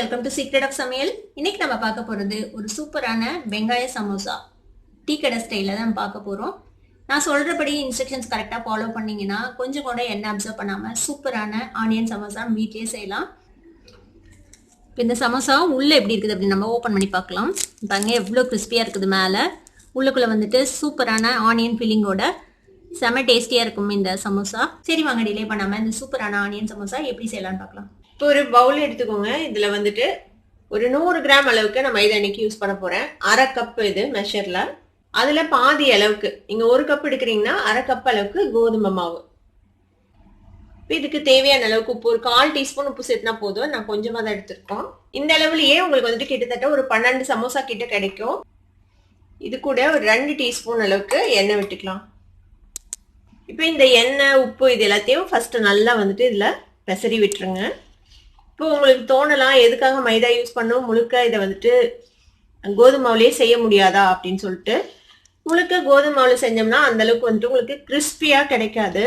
Welcome to secret of சமையல். இன்னைக்கு நம்ம பார்க்க போகிறது ஒரு சூப்பரான வெங்காய சமோசா. டீ கடை ஸ்டைலில் தான் பார்க்க போகிறோம். நான் சொல்கிறபடி இன்ஸ்ட்ரக்ஷன்ஸ் கரெக்டாக ஃபாலோ பண்ணிங்கன்னா கொஞ்சம் கூட எண்ணெய் அப்சர்வ் பண்ணாமல் சூப்பரான ஆனியன் சமோசா வீட்லேயே செய்யலாம். இப்போ இந்த சமோசா உள்ளே எப்படி இருக்குது அப்படின்னு நம்ம ஓப்பன் பண்ணி பார்க்கலாம். பாருங்க எவ்வளோ கிறிஸ்பியாக இருக்குது. மேலே உள்ளுக்குள்ளே வந்துட்டு சூப்பரான ஆனியன் ஃபில்லிங்கோட செம டேஸ்டியாக இருக்கும் இந்த சமோசா. சரி வாங்க டிலே பண்ணாமல் இந்த சூப்பரான ஆனியன் சமோசா எப்படி செய்யலாம்னு பார்க்கலாம். இப்போ ஒரு பவுல் எடுத்துக்கோங்க. இதுல வந்துட்டு ஒரு 100 கிராம் அளவுக்கு நான் மைதா இன்னைக்கு யூஸ் பண்ண போறேன். அரை கப் இது மெஷர்ல. அதுல பாதி அளவுக்கு, நீங்க 1 கப் எடுக்கிறீங்கன்னா அரை கப் அளவுக்கு கோதுமை மாவு. இதுக்கு தேவையான அளவுக்கு உப்பு, ஒரு 1/4 டீஸ்பூன் உப்பு சேர்த்துனா போதும். நான் கொஞ்சமா தான் எடுத்திருக்கோம். இந்த அளவுலயே உங்களுக்கு வந்துட்டு கிட்டத்தட்ட ஒரு 12 சமோசா கிட்ட கிடைக்கும். இது கூட ஒரு 2 டீஸ்பூன் அளவுக்கு எண்ணெய் விட்டுக்கலாம். இப்போ இந்த எண்ணெய் உப்பு இது எல்லாத்தையும் ஃபர்ஸ்ட் நல்லா வந்துட்டு இதுல பெசரி விட்டுருங்க. இப்போ உங்களுக்கு தோணலாம், எதுக்காக மைதா யூஸ் பண்ணோம், முழுக்க இதை வந்துட்டு கோதுமை மாவுலேயே செய்ய முடியாதா அப்படின்னு சொல்லிட்டு. முழுக்க கோதுமை மாவுல செஞ்சோம்னா அந்த அளவுக்கு வந்துட்டு உங்களுக்கு கிறிஸ்பியா கிடைக்காது.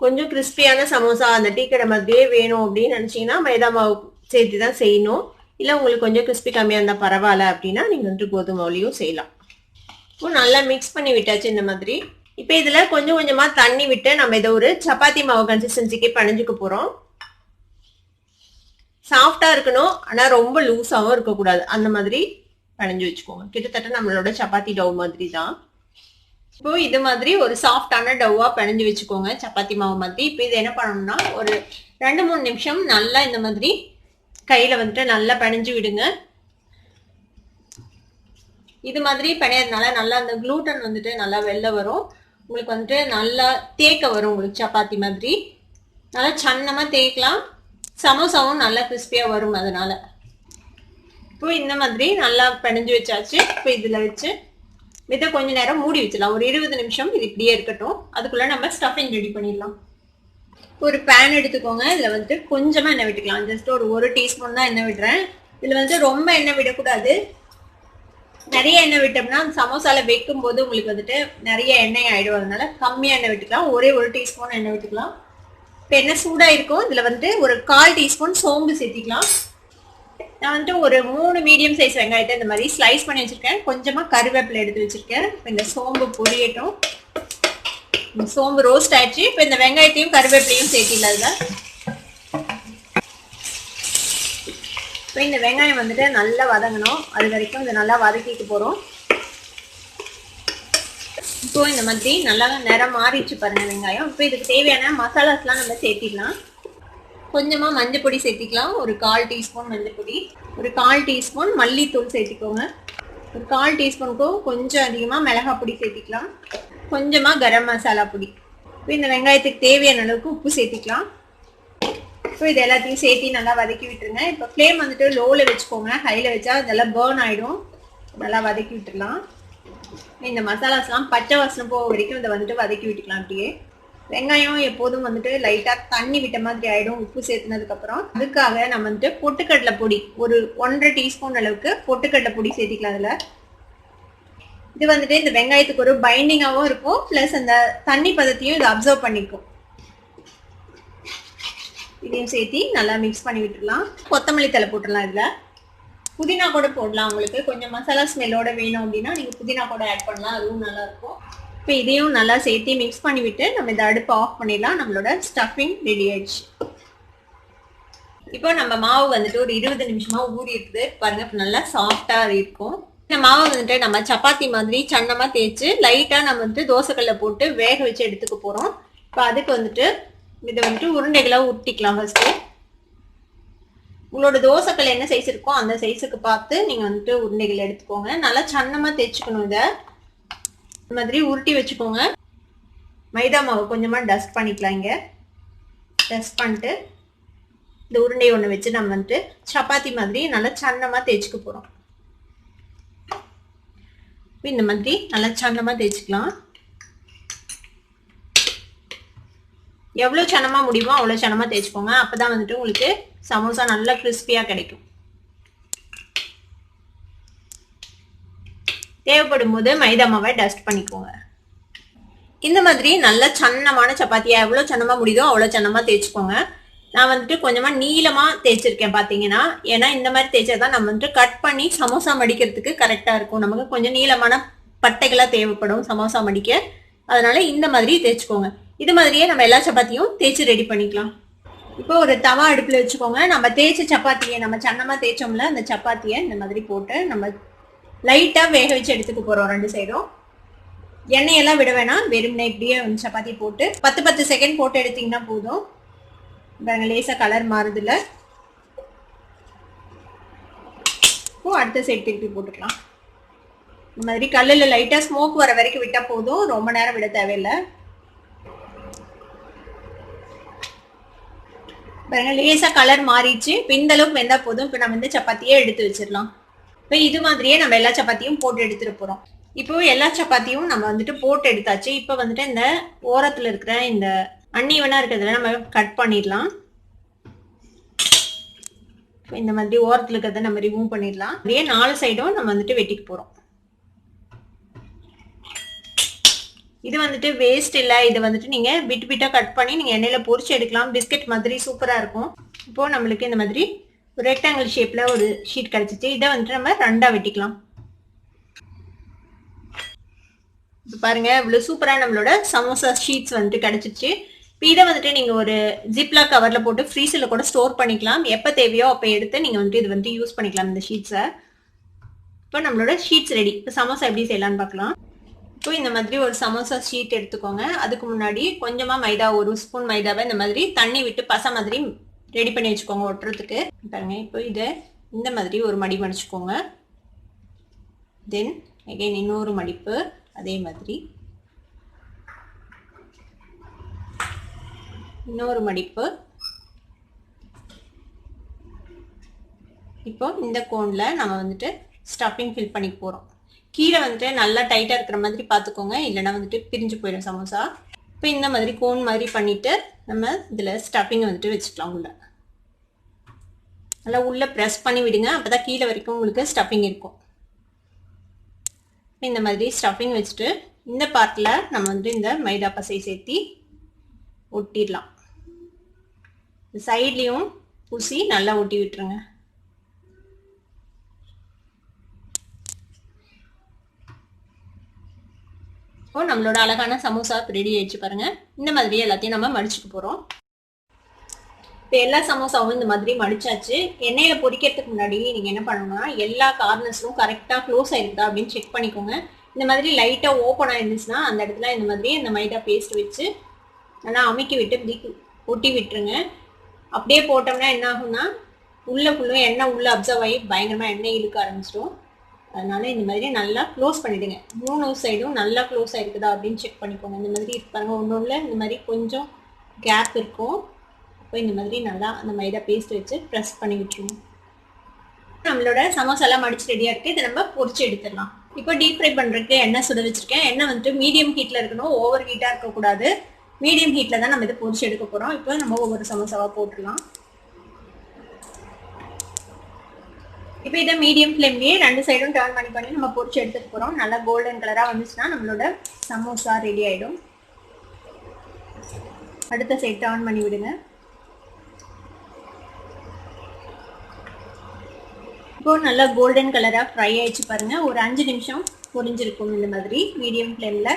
கொஞ்சம் கிறிஸ்பியான சமோசா அந்த டீ கடை மாதிரியே வேணும் அப்படின்னு நினைச்சீங்கன்னா மைதா மாவு சேர்த்து தான் செய்யணும். இல்லை உங்களுக்கு கொஞ்சம் கிறிஸ்பி கம்மியாக இருந்தால் பரவாயில்ல அப்படின்னா நீங்கள் வந்துட்டு கோதுமை மாவுலையும் செய்யலாம். இப்போ நல்லா மிக்ஸ் பண்ணி விட்டாச்சு இந்த மாதிரி. இப்போ இதில் கொஞ்சம் கொஞ்சமாக தண்ணி விட்டு நம்ம இதை ஒரு சப்பாத்தி மாவு கன்சிஸ்டன்சிக்கு பிணைஞ்சுக்க போகிறோம். சாஃப்டா இருக்கணும், ஆனா ரொம்ப லூஸாவும் இருக்கக்கூடாது. அந்த மாதிரி பிணைஞ்சு வச்சுக்கோங்க. கிட்டத்தட்ட நம்மளோட சப்பாத்தி டவ் மாதிரி தான். இப்போ இது மாதிரி ஒரு சாஃப்டான டவ்வா பிணைஞ்சு வச்சுக்கோங்க, சப்பாத்தி மாவு மாதிரி. இப்போ இது என்ன பண்ணணும்னா ஒரு 2-3 நிமிஷம் நல்லா இந்த மாதிரி கையில வந்துட்டு நல்லா பிணைஞ்சு விடுங்க. இது மாதிரி பிணையறதுனால நல்லா அந்த குளூட்டன் வந்துட்டு நல்லா வெளில வரும். உங்களுக்கு வந்துட்டு நல்லா தேய்க்க வரும். உங்களுக்கு சப்பாத்தி மாதிரி நல்லா சன்னமா தேய்க்கலாம். சமோசாவும் நல்லா கிறிஸ்பியா வரும். அதனால இப்போ இந்த மாதிரி நல்லா பிணைஞ்சு வச்சாச்சு. இப்போ இதுல வச்சு இதை கொஞ்ச நேரம் மூடி வச்சிடலாம். ஒரு 20 நிமிஷம் இது இப்படியே இருக்கட்டும். அதுக்குள்ள நம்ம ஸ்டஃபிங் ரெடி பண்ணிடலாம். ஒரு பேன் எடுத்துக்கோங்க. இதுல வந்துட்டு கொஞ்சமா எண்ணெய் விட்டுக்கலாம். ஜஸ்ட் ஒரு 1 டீஸ்பூன் தான் எண்ணெய் விடுறேன். இதுல வந்துட்டு ரொம்ப எண்ணெய் விடக்கூடாது. நிறைய எண்ணெய் விட்டோம்னா சமோசால வைக்கும் போது உங்களுக்கு வந்துட்டு நிறைய எண்ணெய் ஆயிடும். அதனால கம்மியா எண்ணெய் விட்டுக்கலாம். ஒரே 1 டீஸ்பூன் எண்ணெய் விட்டுக்கலாம். இப்போ எண்ணெய் சூடா இருக்கும். இதுல வந்துட்டு ஒரு 1/4 டீஸ்பூன் சோம்பு சேர்த்திக்கலாம். நான் வந்துட்டு ஒரு 3 மீடியம் சைஸ் வெங்காயத்தை இந்த மாதிரி ஸ்லைஸ் பண்ணி வச்சிருக்கேன். கொஞ்சமா கருவேப்பிலை எடுத்து வச்சிருக்கேன். இப்போ இந்த சோம்பு பொரியட்டும். சோம்பு ரோஸ்ட் ஆயிடுச்சு. இப்போ இந்த வெங்காயத்தையும் கருவேப்பிலையும் சேர்த்திடலாம். இதுல இப்போ இந்த வெங்காயம் வந்துட்டு நல்லா வதங்கணும். அது வரைக்கும் இதை நல்லா வதக்கிட்டு போறோம். இப்போ இந்த மாதிரி நல்லா நிறம் மாறிச்சு பாருங்க வெங்காயம். இப்போ இதுக்கு தேவையான மசாலாஸ்லாம் நம்ம சேர்த்திக்கலாம். கொஞ்சமா மஞ்சள் பொடி சேர்த்திக்கலாம். ஒரு 1/4 டீஸ்பூன் மஞ்சள் பொடி, ஒரு 1/4 டீஸ்பூன் மல்லித்தூள் சேர்த்திக்கோங்க. ஒரு 1/4 டீஸ்பூனுக்கும் கொஞ்சம் அதிகமா மிளகாய் பொடி சேர்த்திக்கலாம். கொஞ்சமா கரம் மசாலா பொடி. இப்போ இந்த வெங்காயத்துக்கு தேவையான அளவுக்கு உப்பு சேர்த்திக்கலாம். இப்போ இது எல்லாத்தையும் சேர்த்து நல்லா வதக்கி விட்டுருங்க. இப்போ ஃப்ளேம் வந்துட்டு லோவில் வச்சுக்கோங்க. ஹையில் வச்சா இதெல்லாம் பேர்ன் ஆகிடும். நல்லா வதக்கி விட்டுடலாம். இந்த மசாலாஸ்லாம் பச்சை வாசனை போக வரைக்கும் இதை வந்துட்டு வதக்கி விட்டுக்கலாம். அப்படியே வெங்காயம் எப்போதும் வந்துட்டு லைட்டாக தண்ணி விட்ட மாதிரி ஆகிடும் உப்பு சேர்த்துனதுக்கப்புறம். அதுக்காக நம்ம வந்துட்டு பொட்டுக்கடலை பொடி ஒரு 1.5 டீஸ்பூன் அளவுக்கு பொட்டுக்கடலை பொடி சேர்த்திக்கலாம். அதில் இது வந்துட்டு இந்த வெங்காயத்துக்கு ஒரு பைண்டிங்காகவும் இருக்கும். ப்ளஸ் அந்த தண்ணி பதத்தையும் இது அப்சர்வ் பண்ணிக்கும். இதையும் சேர்த்து நல்லா மிக்ஸ் பண்ணி விட்டுடலாம். கொத்தமல்லி தழை போட்டுடலாம். இதில் புதினா கூட போடலாம். உங்களுக்கு கொஞ்சம் மசாலா ஸ்மெல்லோட வேணும் அப்படின்னா நீங்கள் புதினா கூட ஆட் பண்ணலாம். அதுவும் நல்லா இருக்கும். இப்போ இதையும் நல்லா சேர்த்து மிக்ஸ் பண்ணி விட்டு நம்ம இந்த அடுப்பை ஆஃப் பண்ணிடலாம். நம்மளோட ஸ்டஃபிங் ரெடி ஆயிடுச்சு. இப்போ நம்ம மாவு வந்துட்டு ஒரு 20 நிமிஷமா ஊறி இருக்குது பாருங்க. இப்போ நல்லா சாஃப்டா இருக்கும். இந்த மாவை வந்துட்டு நம்ம சப்பாத்தி மாதிரி சன்னமா தேய்ச்சி லைட்டா நம்ம வந்துட்டு தோசைக்கல்ல போட்டு வேக வச்சு எடுத்துக்க போறோம். இப்போ அதுக்கு வந்துட்டு இதை வந்துட்டு உருண்டைகளா உருட்டிக்கலாம். ஃபர்ஸ்ட் உங்களோட தோசைக்கல் என்ன சைஸ் இருக்கோ அந்த சைஸுக்கு பார்த்து நீங்க வந்துட்டு உருண்டைகள் எடுத்துக்கோங்க. நல்லா சன்னமா தேய்ச்சிக்கணும். இதை இந்த மாதிரி உருட்டி வச்சுக்கோங்க. மைதா மாவு கொஞ்சமா டஸ்ட் பண்ணிக்கலாம். இங்க டஸ்ட் பண்ணிட்டு இந்த உருண்டையை ஒன்று வச்சு நம்ம வந்துட்டு சப்பாத்தி மாதிரி நல்லா சன்னமா தேய்ச்சிக்க போறோம். இந்த மாதிரி நல்லா சன்னமா தேய்ச்சிக்கலாம். எவ்வளோ சன்னமா முடியுமோ அவ்வளோ சன்னமா தேய்ச்சிக்கோங்க. அப்பதான் வந்துட்டு உங்களுக்கு சமோசா நல்லா கிறிஸ்பியா கிடைக்கும். தேவைப்படும் போது மைதா மாவை டஸ்ட் பண்ணிக்கோங்க. இந்த மாதிரி நல்ல சன்னமான சப்பாத்தியா எவ்வளோ சன்னமா முடியுதோ அவ்வளோ சன்னமா தேய்ச்சிக்கோங்க. நான் வந்துட்டு கொஞ்சமா நீளமா தேய்ச்சிருக்கேன் பாத்தீங்கன்னா. ஏன்னா இந்த மாதிரி தேய்ச்சாதான் நம்ம வந்துட்டு கட் பண்ணி சமோசா மடிக்கிறதுக்கு கரெக்டா இருக்கும். நமக்கு கொஞ்சம் நீளமான பட்டைகளா தேவைப்படும் சமோசா மடிக்க. அதனால இந்த மாதிரி தேய்ச்சிக்கோங்க. இது மாதிரியே நம்ம எல்லா சப்பாத்தியும் தேய்ச்சி ரெடி பண்ணிக்கலாம். இப்போ ஒரு தவா அடுப்புல வச்சுக்கோங்க. நம்ம தேய்ச்ச சப்பாத்தியை, நம்ம சன்னமா தேய்ச்சோம்ல அந்த சப்பாத்தியை இந்த மாதிரி போட்டு நம்ம லைட்டா வேக வச்சு எடுத்துக்க போறோம் 2 சைடும். எண்ணெயெல்லாம் விட வேணாம், வெறும்னே இப்படியே சப்பாத்தி போட்டு 10 செகண்ட் போட்டு எடுத்தீங்கன்னா போதும். பாருங்க லேசா கலர் மாறுதுல. இப்போ அடுத்த சைடு திருப்பி போட்டுக்கலாம். இந்த மாதிரி கல்லுல லைட்டா ஸ்மோக் வர வரைக்கும் விட்டா போதும், ரொம்ப நேரம் விட தேவையில்லை. பாருங்க லேசா கலர் மாறிடுச்சு. இப்போ இந்த அளவுக்கு வெந்தா போதும். இப்போ நம்ம இந்த சப்பாத்தியே எடுத்து வச்சிடலாம். இப்போ இது மாதிரியே நம்ம எல்லா சப்பாத்தியும் போட்டு எடுத்துட்டு போறோம். இப்போ எல்லா சப்பாத்தியும் நம்ம வந்துட்டு போட்டு எடுத்தாச்சு. இப்போ வந்துட்டு இந்த ஓரத்துல இருக்கிற இந்த அன்னிவனா இருக்கிறதுல நம்ம கட் பண்ணிடலாம். இந்த மாதிரி ஓரத்துல இருக்கிறத நம்ம ரிமூவ் பண்ணிடலாம். அப்படியே 4 சைடும் நம்ம வந்துட்டு வெட்டிக்கு போறோம். இது வந்துட்டு வேஸ்ட் இல்லை. இது வந்துட்டு நீங்க பிட் பிட்டா கட் பண்ணி நீங்க எண்ணெயில பொரிச்சு எடுக்கலாம். பிஸ்கெட் மாதிரி சூப்பரா இருக்கும். இப்போ நம்மளுக்கு இந்த மாதிரி ஒரு ரெக்டாங்கிள் ஷேப்ல ஒரு ஷீட் கிடைச்சிச்சு. இதை வந்துட்டு நம்ம 2ஆ வெட்டிக்கலாம். இப்போ பாருங்க இவ்வளவு சூப்பரா நம்மளோட சமோசா ஷீட்ஸ் வந்துட்டு கிடைச்சிச்சு. இப்போ இதை வந்துட்டு நீங்க ஒரு ஜிப்லா கவர்ல போட்டு ஃப்ரீசர்ல கூட ஸ்டோர் பண்ணிக்கலாம். எப்போ தேவையோ அப்போ எடுத்து நீங்க வந்துட்டு இது வந்துட்டு யூஸ் பண்ணிக்கலாம் இந்த ஷீட்ஸை. இப்போ நம்மளோட ஷீட்ஸ் ரெடி. இப்போ சமோசா எப்படி செய்யலாம்னு பார்க்கலாம். இப்போ இந்த மாதிரி ஒரு சமோசா ஷீட் எடுத்துக்கோங்க. அதுக்கு முன்னாடி கொஞ்சமா மைதா, 1 ஸ்பூன் மைதாவை இந்த மாதிரி தண்ணி விட்டு பசை மாதிரி ரெடி பண்ணி வச்சுக்கோங்க ஒட்டுறதுக்கு. பாருங்க இப்போ இதை இந்த மாதிரி ஒரு மடி மடிச்சுக்கோங்க. தென் அகைன் இன்னொரு மடிப்பு அதே மாதிரி, இன்னொரு மடிப்பு. இப்போ இந்த கோன்ல நம்ம வந்துட்டு ஸ்டஃபிங் ஃபில் பண்ணி போறோம். கீழே வந்துட்டு நல்லா டைட்டா இருக்கிற மாதிரி பார்த்துக்கோங்க, இல்லைன்னா வந்துட்டு பிரிஞ்சு போயிடும் சமோசா. இப்போ இந்த மாதிரி கோன் மாதிரி பண்ணிட்டு நம்ம இதுல ஸ்டஃபிங் வந்துட்டு வச்சுக்கலாம். உள்ள நல்லா உள்ள ப்ரெஸ் பண்ணி விடுங்க, அப்பதான் கீழே வரைக்கும் உங்களுக்கு ஸ்டஃபிங் இருக்கும். இந்த மாதிரி ஸ்டஃபிங் வச்சுட்டு இந்த பார்ட்ல நம்ம வந்துட்டு இந்த மைதா பசை சேர்த்தி ஒட்டிடலாம். சைட்லயும் பூசி நல்லா ஒட்டி விட்டுருங்க. இப்போ நம்மளோட அழகான சமோசா ரெடி ஆயிடுச்சு பாருங்க. இந்த மாதிரி எல்லாத்தையும் நம்ம மடிச்சுக்க போறோம். இப்போ எல்லா சமோசாவும் இந்த மாதிரி மடிச்சாச்சு. எண்ணெயில பொரிக்கிறதுக்கு முன்னாடி நீங்க என்ன பண்ணணும்னா எல்லா கார்னர்ஸும் கரெக்டா க்ளோஸ் ஆயிருக்கா அப்படின்னு செக் பண்ணிக்கோங்க. இந்த மாதிரி லைட்டா ஓப்பன் ஆயிருந்துச்சுன்னா அந்த இடத்துல இந்த மாதிரி இந்த மைதா பேஸ்ட் வச்சு நல்லா அமுக்கி விட்டு இப்படி ஒட்டி விட்டுருங்க. அப்படியே போட்டோம்னா என்ன ஆகும்னா உள்ள ஃபுல்லும் எண்ணெய் உள்ள அப்சர்வ் ஆகி பயங்கரமா எண்ணெய் இழுக்க ஆரம்பிச்சிடும். அதனால இந்த மாதிரி நல்லா க்ளோஸ் பண்ணிடுங்க. 3 சைடும் நல்லா க்ளோஸ் ஆயிருக்குதா அப்படின்னு செக் பண்ணிக்கோங்க. இந்த மாதிரி இருப்பாங்க ஒன்னொன்னுல இந்த மாதிரி கொஞ்சம் கேப் இருக்கும். இப்போ இந்த மாதிரி நல்லா அந்த மைதா பேஸ்ட் வச்சு ப்ரெஸ் பண்ணி விட்டுருங்க. நம்மளோட சமோசா எல்லாம் மடிச்சு ரெடியா இருக்கு. இதை நம்ம பொரிச்சு எடுத்துடலாம். இப்போ டீப் ஃப்ரை பண்றதுக்கு எண்ணெய் சுட வச்சிருக்கேன். எண்ணெய் வந்துட்டு மீடியம் ஹீட்ல இருக்கணும், ஓவர் ஹீட்டா இருக்கக்கூடாது. மீடியம் ஹீட்ல தான் நம்ம இதை பொரிச்சு எடுக்க போறோம். இப்போ நம்ம ஒவ்வொரு சமோசாவா போட்டுடலாம். இப்போ இதை மீடியம் ஃப்ளேம்லயே 2 சைடும் டர்ன் பண்ணி நம்ம பொரிச்சு எடுத்துட்டு போறோம். நல்லா கோல்டன் கலரா வந்துச்சுன்னா நம்மளோட சமோசா ரெடி ஆயிடும். அடுத்த சைடு டர்ன் பண்ணி விடுங்க. இப்போ நல்லா கோல்டன் கலரா ஃப்ரை ஆயிடுச்சு பாருங்க. ஒரு 5 நிமிஷம் பொரிஞ்சிருக்கும் இந்த மாதிரி மீடியம் ஃப்ளேம்ல.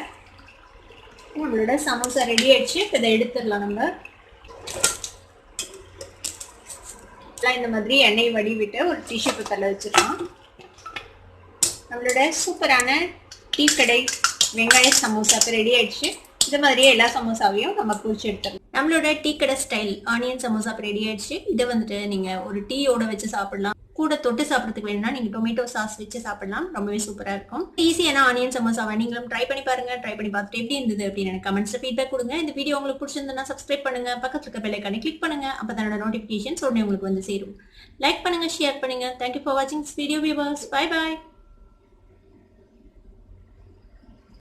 நம்மளோட சமோசா ரெடி ஆயிடுச்சு. இதை எடுத்துடலாம். நம்ம இந்த மாதிரி எண்ணெய் வடிவிட்டு ஒரு டிஷ்யூ பேப்பர்ல வச்சிடலாம். நம்மளோட சூப்பரான டீ கடை வெங்காய சமோசா ரெடி ஆயிடுச்சு. இது மாதிரியே எல்லா சமோசாவையும் நம்ம பொரிச்சு எடுத்துடலாம். நம்மளோட டீ கடை ஸ்டைல் ஆனியன் சமோசா ரெடி ஆயிடுச்சு. இதை வந்துட்டு நீங்க ஒரு டீயோட வச்சு சாப்பிடலாம். கூட தொட்டு சாப்பிட்றதுக்கு வேணும்னா நீங்க டொமேட்டோ சாஸ் வச்சு சாப்பிடலாம். ரொம்பவே சூப்பரா இருக்கும். ஈஸியான ஆனியன் சமோசாவை நீங்களும் ட்ரை பண்ணி பாருங்க. ட்ரை பண்ணி பார்த்துட்டு எப்படி இருந்தது அப்படின்னு எனக்கு கமெண்ட்ஸ்ல ஃபீட்பேக் கொடுங்க. இந்த வீடியோ உங்களுக்கு பிடிச்சிருந்தா சப்ஸ்கிரைப் பண்ணுங்க, பக்கத்துல இருக்க பெல் ஐகானை கிளிக் பண்ணுங்க. அப்பதான் நோட்டிபிகேஷன்ஸ் உடனே உங்களுக்கு வந்து சேரும். லைக் பண்ணுங்க, ஷேர் பண்ணுங்க. தேங்க்யூ ஃபார் வாட்சிங் this video viewers. Bye by.